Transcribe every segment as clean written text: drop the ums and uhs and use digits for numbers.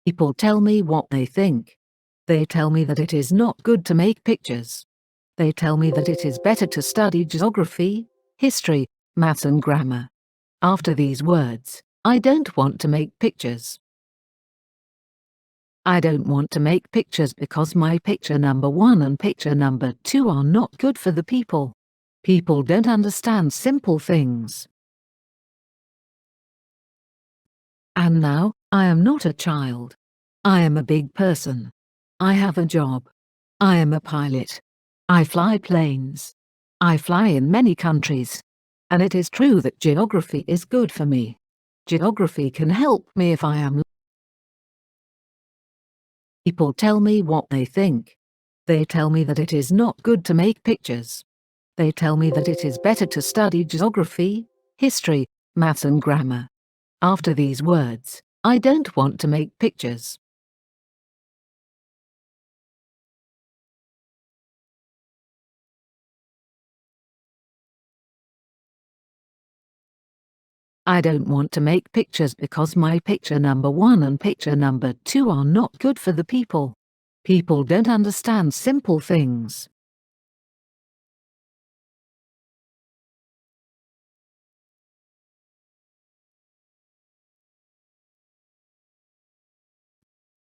People tell me what they think. They tell me that it is not good to make pictures. They tell me that it is better to study geography, history, maths and grammar. After these words, I don't want to make pictures. I don't want to make pictures because my picture number 1 and picture number 2 are not good for the people. People don't understand simple things. And now, I am not a child. I am a big person. I have a job. I am a pilot. I fly planes. I fly in many countries. And it is true that geography is good for me. Geography can help me if I am. People tell me what they think. They tell me that it is not good to make pictures. They tell me that it is better to study geography, history, maths and grammar. After these words, I don't want to make pictures. I don't want to make pictures because my picture number 1 and picture number 2 are not good for the people. People don't understand simple things.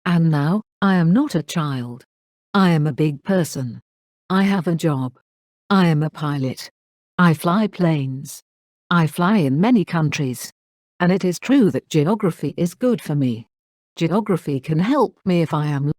And now, I am not a child. I am a big person. I have a job. I am a pilot. I fly planes. I fly in many countries. And it is true that geography is good for me. Geography can help me if I am